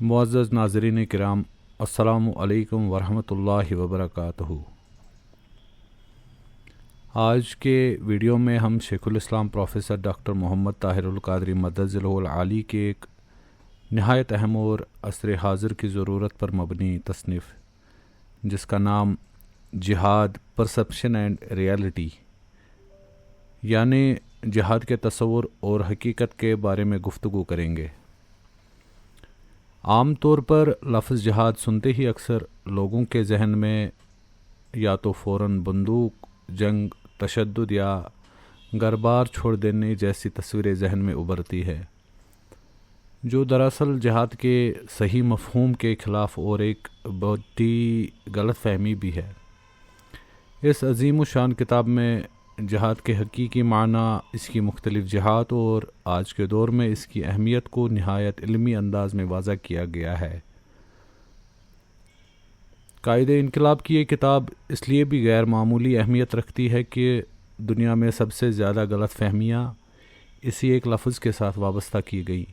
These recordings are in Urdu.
معزز ناظرین کرام، السلام علیکم ورحمۃ اللہ وبرکاتہ۔ آج کے ویڈیو میں ہم شیخ الاسلام پروفیسر ڈاکٹر محمد طاہر القادری مدظلہ العالی کے ایک نہایت اہم اور عصر حاضر کی ضرورت پر مبنی تصنیف جس کا نام جہاد پرسپشن اینڈ ریالٹی یعنی جہاد کے تصور اور حقیقت کے بارے میں گفتگو کریں گے۔ عام طور پر لفظ جہاد سنتے ہی اکثر لوگوں کے ذہن میں یا تو فوراً بندوق، جنگ، تشدد یا گھر بار چھوڑ دینے جیسی تصویریں ذہن میں ابھرتی ہے، جو دراصل جہاد کے صحیح مفہوم کے خلاف اور ایک بہت ہی غلط فہمی بھی ہے۔ اس عظیم و شان کتاب میں جہاد کے حقیقی معنی، اس کی مختلف جہات اور آج کے دور میں اس کی اہمیت کو نہایت علمی انداز میں واضح کیا گیا ہے۔ قائد انقلاب کی یہ کتاب اس لیے بھی غیر معمولی اہمیت رکھتی ہے کہ دنیا میں سب سے زیادہ غلط فہمیاں اسی ایک لفظ کے ساتھ وابستہ کی گئی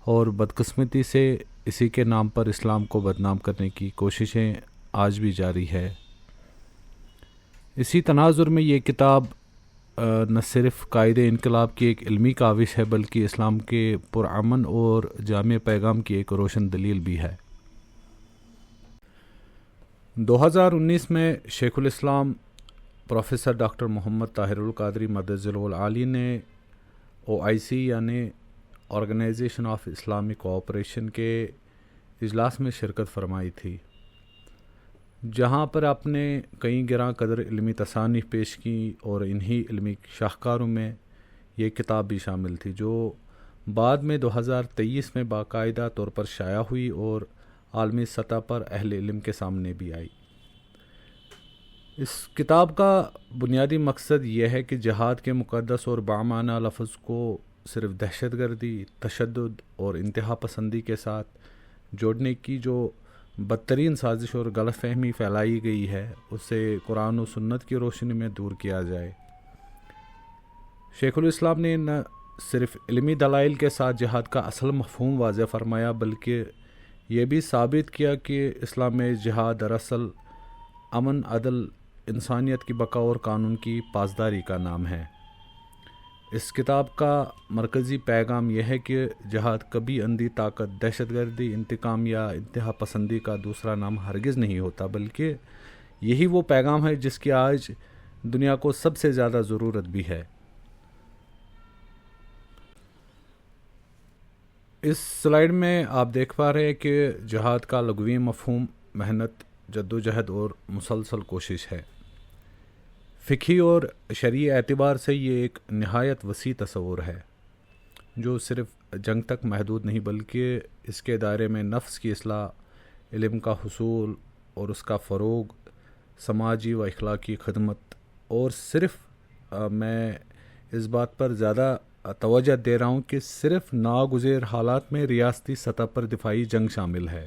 اور بدقسمتی سے اسی کے نام پر اسلام کو بدنام کرنے کی کوششیں آج بھی جاری ہے۔ اسی تناظر میں یہ کتاب نہ صرف قائد انقلاب کی ایک علمی کاوش ہے بلکہ اسلام کے پرامن اور جامع پیغام کی ایک روشن دلیل بھی ہے۔ 2019 میں شیخ الاسلام پروفیسر ڈاکٹر محمد طاہر القادری مدظلہ العالی نے OIC یعنی آرگنائزیشن آف اسلامک کوآپریشن کے اجلاس میں شرکت فرمائی تھی، جہاں پر آپ نے کئی گراں قدر علمی تصانیف پیش کی اور انہی علمی شاہکاروں میں یہ کتاب بھی شامل تھی، جو بعد میں 2023 میں باقاعدہ طور پر شائع ہوئی اور عالمی سطح پر اہل علم کے سامنے بھی آئی۔ اس کتاب کا بنیادی مقصد یہ ہے کہ جہاد کے مقدس اور بامعنی لفظ کو صرف دہشت گردی، تشدد اور انتہا پسندی کے ساتھ جوڑنے کی جو بدترین سازش اور غلط فہمی پھیلائی گئی ہے اسے قرآن و سنت کی روشنی میں دور کیا جائے۔ شیخ الاسلام نے نہ صرف علمی دلائل کے ساتھ جہاد کا اصل مفہوم واضح فرمایا بلکہ یہ بھی ثابت کیا کہ اسلام میں جہاد دراصل امن، عدل، انسانیت کی بقا اور قانون کی پاسداری کا نام ہے۔ اس کتاب کا مرکزی پیغام یہ ہے کہ جہاد کبھی اندھی طاقت، دہشت گردی، انتقام یا انتہا پسندی کا دوسرا نام ہرگز نہیں ہوتا، بلکہ یہی وہ پیغام ہے جس کی آج دنیا کو سب سے زیادہ ضرورت بھی ہے۔ اس سلائیڈ میں آپ دیکھ پا رہے ہیں کہ جہاد کا لغوی مفہوم محنت، جدوجہد اور مسلسل کوشش ہے۔ فقہی اور شرعی اعتبار سے یہ ایک نہایت وسیع تصور ہے جو صرف جنگ تک محدود نہیں بلکہ اس کے دائرے میں نفس کی اصلاح، علم کا حصول اور اس کا فروغ، سماجی و اخلاقی خدمت اور صرف میں اس بات پر زیادہ توجہ دے رہا ہوں کہ صرف ناگزیر حالات میں ریاستی سطح پر دفاعی جنگ شامل ہے۔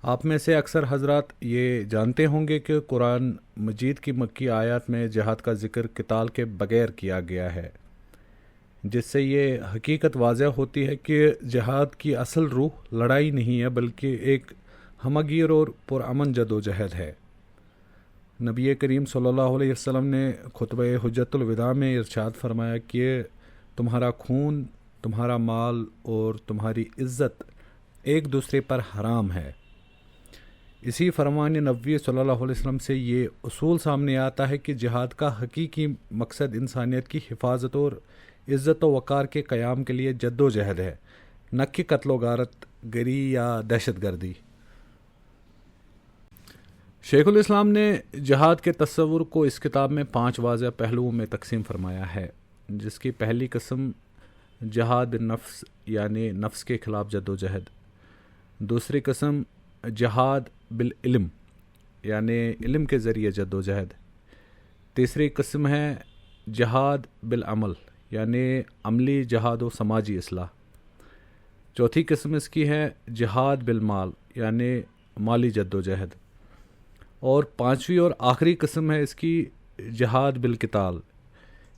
آپ میں سے اکثر حضرات یہ جانتے ہوں گے کہ قرآن مجید کی مکی آیات میں جہاد کا ذکر قتال کے بغیر کیا گیا ہے، جس سے یہ حقیقت واضح ہوتی ہے کہ جہاد کی اصل روح لڑائی نہیں ہے بلکہ ایک ہمگیر اور پرامن جدوجہد ہے۔ نبی کریم صلی اللہ علیہ وسلم نے خطبہ حجۃ الوداع میں ارشاد فرمایا کہ تمہارا خون، تمہارا مال اور تمہاری عزت ایک دوسرے پر حرام ہے۔ اسی فرمان نبوی صلی اللہ علیہ وسلم سے یہ اصول سامنے آتا ہے کہ جہاد کا حقیقی مقصد انسانیت کی حفاظت اور عزت و وقار کے قیام کے لیے جد و جہد ہے، نہ کہ قتل و غارت گری یا دہشت گردی۔ شیخ الاسلام نے جہاد کے تصور کو اس کتاب میں 5 واضح پہلوؤں میں تقسیم فرمایا ہے، جس کی پہلی قسم جہاد بالنفس یعنی نفس کے خلاف جد و جہد، دوسری قسم جہاد بالعلم یعنی علم کے ذریعے جد و جہد، تیسری قسم ہے جہاد بالعمل یعنی عملی جہاد و سماجی اصلاح، چوتھی قسم اس کی ہے جہاد بالمال یعنی مالی جد و جہد، اور پانچویں اور آخری قسم ہے اس کی جہاد بالقتال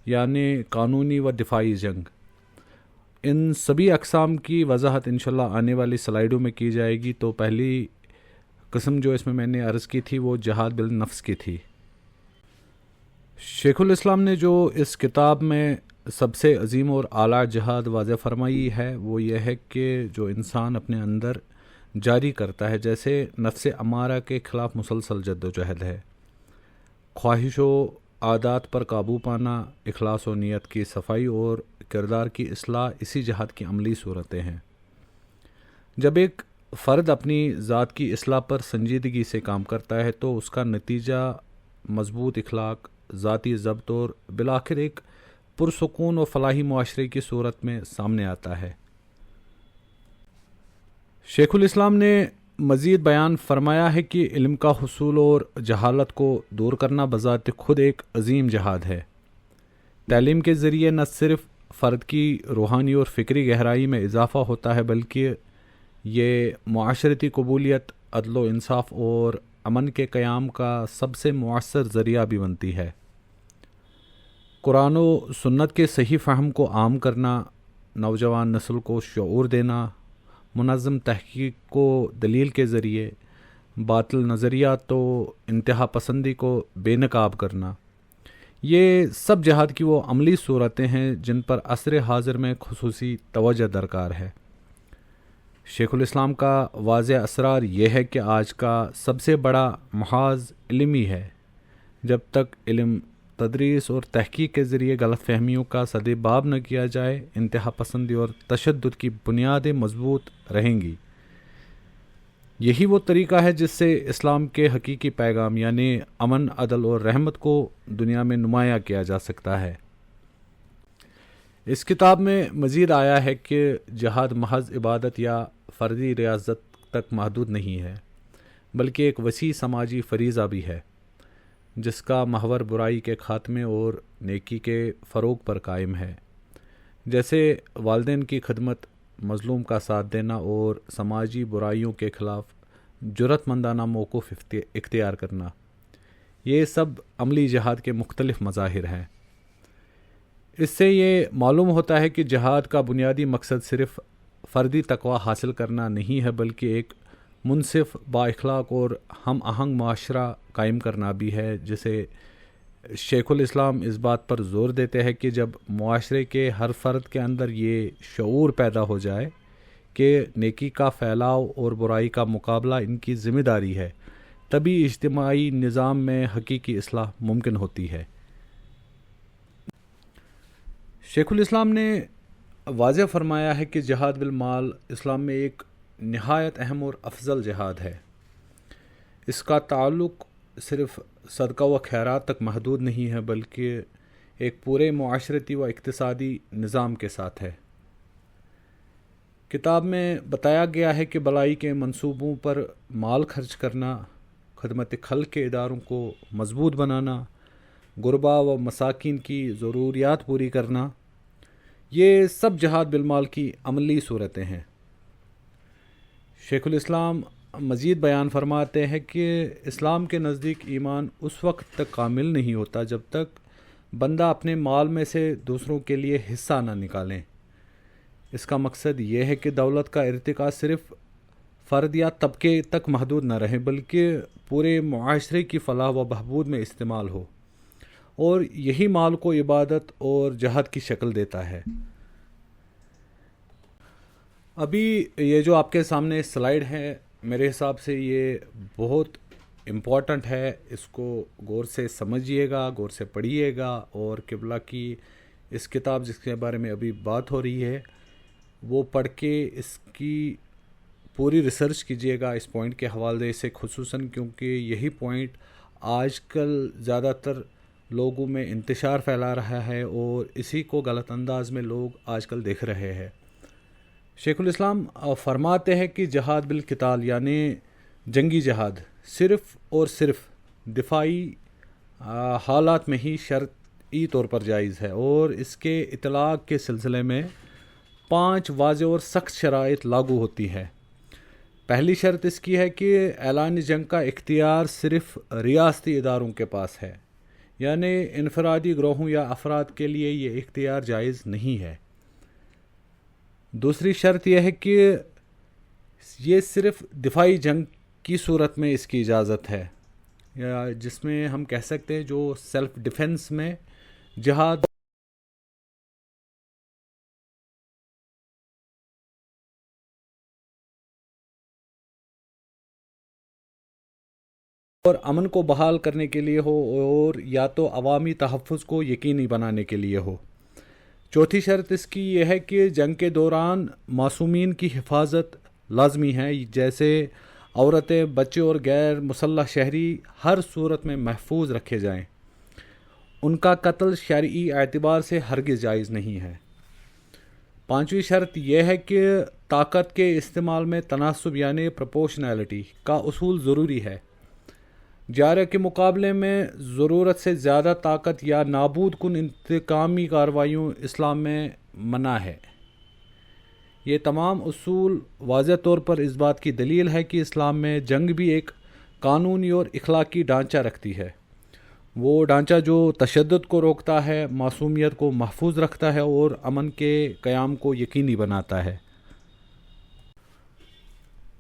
یعنی قانونی و دفاعی جنگ۔ ان سبھی اقسام کی وضاحت انشاءاللہ آنے والی سلائیڈوں میں کی جائے گی۔ تو پہلی قسم جو اس میں نے عرض کی تھی وہ جہاد بالنفس کی تھی۔ شیخ الاسلام نے جو اس کتاب میں سب سے عظیم اور اعلیٰ جہاد واضح فرمائی ہے وہ یہ ہے کہ جو انسان اپنے اندر جاری کرتا ہے، جیسے نفس امارہ کے خلاف مسلسل جد و جہد ہے، خواہش و عادات پر قابو پانا، اخلاص و نیت کی صفائی اور کردار کی اصلاح اسی جہاد کی عملی صورتیں ہیں۔ جب ایک فرد اپنی ذات کی اصلاح پر سنجیدگی سے کام کرتا ہے تو اس کا نتیجہ مضبوط اخلاق، ذاتی ضبط اور بالآخر ایک پرسکون و فلاحی معاشرے کی صورت میں سامنے آتا ہے۔ شیخ الاسلام نے مزید بیان فرمایا ہے کہ علم کا حصول اور جہالت کو دور کرنا بذات خود ایک عظیم جہاد ہے۔ تعلیم کے ذریعے نہ صرف فرد کی روحانی اور فکری گہرائی میں اضافہ ہوتا ہے بلکہ یہ معاشرتی قبولیت، عدل و انصاف اور امن کے قیام کا سب سے مؤثر ذریعہ بھی بنتی ہے۔ قرآن و سنت کے صحیح فہم کو عام کرنا، نوجوان نسل کو شعور دینا، منظم تحقیق کو دلیل کے ذریعے، باطل نظریات و انتہا پسندی کو بے نقاب کرنا، یہ سب جہاد کی وہ عملی صورتیں ہیں جن پر عصر حاضر میں خصوصی توجہ درکار ہے۔ شیخ الاسلام کا واضح اسرار یہ ہے کہ آج کا سب سے بڑا محاذ علمی ہے۔ جب تک علم، تدریس اور تحقیق کے ذریعے غلط فہمیوں کا سدباب نہ کیا جائے، انتہا پسندی اور تشدد کی بنیادیں مضبوط رہیں گی۔ یہی وہ طریقہ ہے جس سے اسلام کے حقیقی پیغام یعنی امن، عدل اور رحمت کو دنیا میں نمایاں کیا جا سکتا ہے۔ اس کتاب میں مزید آیا ہے کہ جہاد محض عبادت یا فردی ریاضت تک محدود نہیں ہے، بلکہ ایک وسیع سماجی فریضہ بھی ہے جس کا محور برائی کے خاتمے اور نیکی کے فروغ پر قائم ہے۔ جیسے والدین کی خدمت، مظلوم کا ساتھ دینا اور سماجی برائیوں کے خلاف جرأت مندانہ موقف اختیار کرنا، یہ سب عملی جہاد کے مختلف مظاہر ہیں۔ اس سے یہ معلوم ہوتا ہے کہ جہاد کا بنیادی مقصد صرف فردی تقوی حاصل کرنا نہیں ہے بلکہ ایک منصف، با اخلاق اور ہم آہنگ معاشرہ قائم کرنا بھی ہے، جسے شیخ الاسلام اس بات پر زور دیتے ہیں کہ جب معاشرے کے ہر فرد کے اندر یہ شعور پیدا ہو جائے کہ نیکی کا پھیلاؤ اور برائی کا مقابلہ ان کی ذمہ داری ہے، تبھی اجتماعی نظام میں حقیقی اصلاح ممکن ہوتی ہے۔ شیخ الاسلام نے واضح فرمایا ہے کہ جہاد بالمال اسلام میں ایک نہایت اہم اور افضل جہاد ہے۔ اس کا تعلق صرف صدقہ و خیرات تک محدود نہیں ہے بلکہ ایک پورے معاشرتی و اقتصادی نظام کے ساتھ ہے۔ کتاب میں بتایا گیا ہے کہ بلائی کے منصوبوں پر مال خرچ کرنا، خدمت خلق کے اداروں کو مضبوط بنانا، غربا و مساکین کی ضروریات پوری کرنا، یہ سب جہاد بالمال کی عملی صورتیں ہیں۔ شیخ الاسلام مزید بیان فرماتے ہیں کہ اسلام کے نزدیک ایمان اس وقت تک کامل نہیں ہوتا جب تک بندہ اپنے مال میں سے دوسروں کے لیے حصہ نہ نکالیں۔ اس کا مقصد یہ ہے کہ دولت کا ارتقاء صرف فرد یا طبقے تک محدود نہ رہے بلکہ پورے معاشرے کی فلاح و بہبود میں استعمال ہو، اور یہی مال کو عبادت اور جہاد کی شکل دیتا ہے۔ ابھی یہ جو آپ کے سامنے سلائیڈ ہے، میرے حساب سے یہ بہت امپورٹنٹ ہے، اس کو غور سے سمجھیے گا، غور سے پڑھیے گا، اور قبلہ کی اس کتاب جس کے بارے میں ابھی بات ہو رہی ہے وہ پڑھ کے اس کی پوری ریسرچ کیجیے گا اس پوائنٹ کے حوالے سے، خصوصاً کیونکہ یہی پوائنٹ آج کل زیادہ تر لوگوں میں انتشار پھیلا رہا ہے اور اسی کو غلط انداز میں لوگ آج کل دیکھ رہے ہیں۔ شیخ الاسلام فرماتے ہیں کہ جہاد بالقتال یعنی جنگی جہاد صرف اور صرف دفاعی حالات میں ہی شرعی طور پر جائز ہے، اور اس کے اطلاق کے سلسلے میں 5 واضح اور سخت شرائط لاگو ہوتی ہے۔ پہلی شرط اس کی ہے کہ اعلان جنگ کا اختیار صرف ریاستی اداروں کے پاس ہے، یعنی انفرادی گروہوں یا افراد کے لیے یہ اختیار جائز نہیں ہے۔ دوسری شرط یہ ہے کہ یہ صرف دفاعی جنگ کی صورت میں اس کی اجازت ہے، یا جس میں ہم کہہ سکتے ہیں جو سیلف ڈیفنس میں جہاد اور امن کو بحال کرنے کے لیے ہو، اور یا تو عوامی تحفظ کو یقینی بنانے کے لیے ہو۔ چوتھی شرط اس کی یہ ہے کہ جنگ کے دوران معصومین کی حفاظت لازمی ہے، جیسے عورتیں، بچے اور غیر مسلح شہری ہر صورت میں محفوظ رکھے جائیں۔ ان کا قتل شرعی اعتبار سے ہرگز جائز نہیں ہے۔ پانچویں شرط یہ ہے کہ طاقت کے استعمال میں تناسب یعنی پروپورشنالٹی کا اصول ضروری ہے۔ جارحہ کے مقابلے میں ضرورت سے زیادہ طاقت یا نابود کن انتقامی کارروائیوں اسلام میں منع ہے۔ یہ تمام اصول واضح طور پر اس بات کی دلیل ہے کہ اسلام میں جنگ بھی ایک قانونی اور اخلاقی ڈھانچہ رکھتی ہے، وہ ڈھانچہ جو تشدد کو روکتا ہے، معصومیت کو محفوظ رکھتا ہے اور امن کے قیام کو یقینی بناتا ہے۔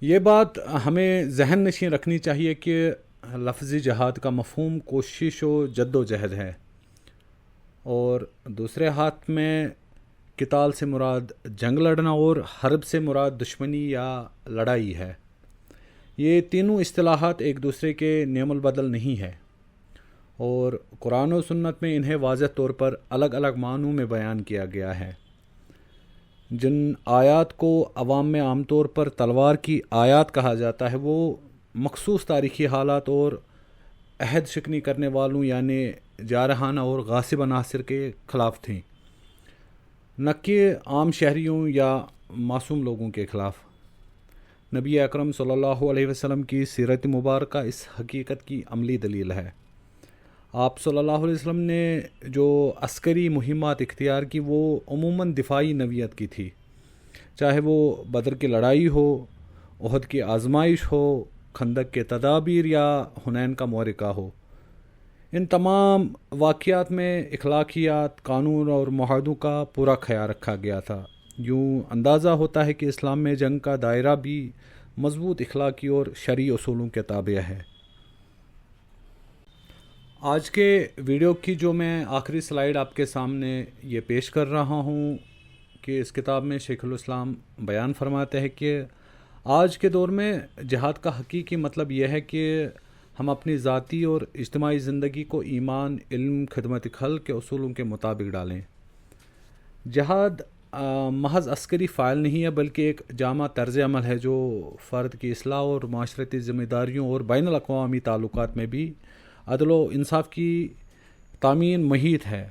یہ بات ہمیں ذہن نشین رکھنی چاہیے کہ لفظی جہاد کا مفہوم کوشش و جد و جہد ہے، اور دوسرے ہاتھ میں قتال سے مراد جنگ لڑنا اور حرب سے مراد دشمنی یا لڑائی ہے۔ یہ تینوں اصطلاحات ایک دوسرے کے نعم البدل نہیں ہے، اور قرآن و سنت میں انہیں واضح طور پر الگ الگ معنوں میں بیان کیا گیا ہے۔ جن آیات کو عوام میں عام طور پر تلوار کی آیات کہا جاتا ہے، وہ مخصوص تاریخی حالات اور عہد شکنی کرنے والوں یعنی جارحانہ اور غاصب عناصر کے خلاف تھیں، نہ کہ عام شہریوں یا معصوم لوگوں کے خلاف۔ نبی اکرم صلی اللہ علیہ وسلم کی سیرت مبارکہ اس حقیقت کی عملی دلیل ہے۔ آپ صلی اللہ علیہ وسلم نے جو عسکری مہمات اختیار کی وہ عموماً دفاعی نوعیت کی تھی، چاہے وہ بدر کی لڑائی ہو، احد کی آزمائش ہو، خندق کے تدابیر یا حنین کا معرکہ ہو۔ ان تمام واقعات میں اخلاقیات، قانون اور معاہدوں کا پورا خیال رکھا گیا تھا۔ یوں اندازہ ہوتا ہے کہ اسلام میں جنگ کا دائرہ بھی مضبوط اخلاقی اور شرعی اصولوں کے تابع ہے۔ آج کے ویڈیو کی جو میں آخری سلائیڈ آپ کے سامنے یہ پیش کر رہا ہوں کہ اس کتاب میں شیخ الاسلام بیان فرماتے ہیں کہ آج کے دور میں جہاد کا حقیقی مطلب یہ ہے کہ ہم اپنی ذاتی اور اجتماعی زندگی کو ایمان، علم، خدمت خلق کے اصولوں کے مطابق ڈالیں۔ جہاد محض عسکری فعال نہیں ہے، بلکہ ایک جامع طرز عمل ہے جو فرد کی اصلاح اور معاشرتی ذمہ داریوں اور بین الاقوامی تعلقات میں بھی عدل و انصاف کی تامین محیط ہے،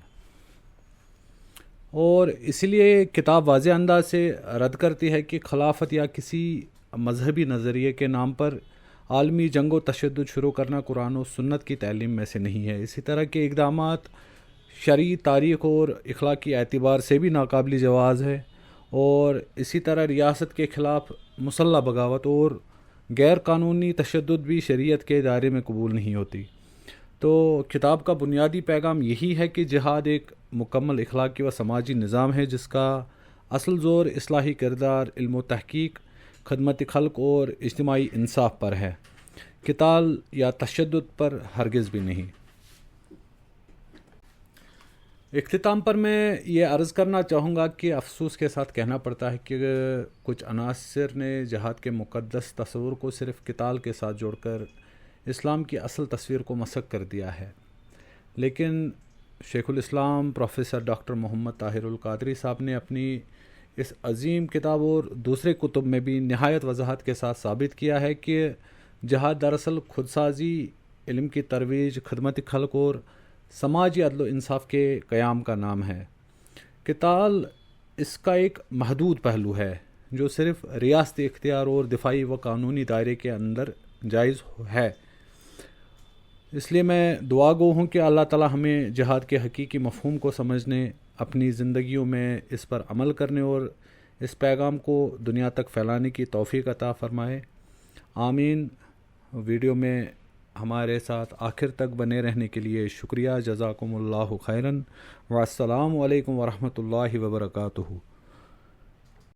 اور اس لیے کتاب واضح انداز سے رد کرتی ہے کہ خلافت یا کسی مذہبی نظریے کے نام پر عالمی جنگ و تشدد شروع کرنا قرآن و سنت کی تعلیم میں سے نہیں ہے۔ اسی طرح کے اقدامات شرعی، تاریخ اور اخلاقی اعتبار سے بھی ناقابل جواز ہے، اور اسی طرح ریاست کے خلاف مسلح بغاوت اور غیر قانونی تشدد بھی شریعت کے دائرے میں قبول نہیں ہوتی۔ تو کتاب کا بنیادی پیغام یہی ہے کہ جہاد ایک مکمل اخلاقی و سماجی نظام ہے جس کا اصل زور اصلاحی کردار، علم و تحقیق، خدمت خلق اور اجتماعی انصاف پر ہے، قتال یا تشدد پر ہرگز بھی نہیں۔ اختتام پر میں یہ عرض کرنا چاہوں گا کہ افسوس کے ساتھ کہنا پڑتا ہے کہ کچھ عناصر نے جہاد کے مقدس تصور کو صرف قتال کے ساتھ جوڑ کر اسلام کی اصل تصویر کو مسخ کر دیا ہے، لیکن شیخ الاسلام پروفیسر ڈاکٹر محمد طاہر القادری صاحب نے اپنی اس عظیم کتاب اور دوسرے کتب میں بھی نہایت وضاحت کے ساتھ ثابت کیا ہے کہ جہاد دراصل خود سازی، علم کی ترویج، خدمت خلق اور سماجی عدل و انصاف کے قیام کا نام ہے۔ قتال اس کا ایک محدود پہلو ہے جو صرف ریاستی اختیار اور دفاعی و قانونی دائرے کے اندر جائز ہے۔ اس لیے میں دعا گو ہوں کہ اللہ تعالی ہمیں جہاد کے حقیقی مفہوم کو سمجھنے، اپنی زندگیوں میں اس پر عمل کرنے اور اس پیغام کو دنیا تک پھیلانے کی توفیق عطا فرمائے، آمین۔ ویڈیو میں ہمارے ساتھ آخر تک بنے رہنے کے لیے شکریہ، جزاکم اللہ خیراً، والسلام علیکم ورحمۃ اللہ وبرکاتہ۔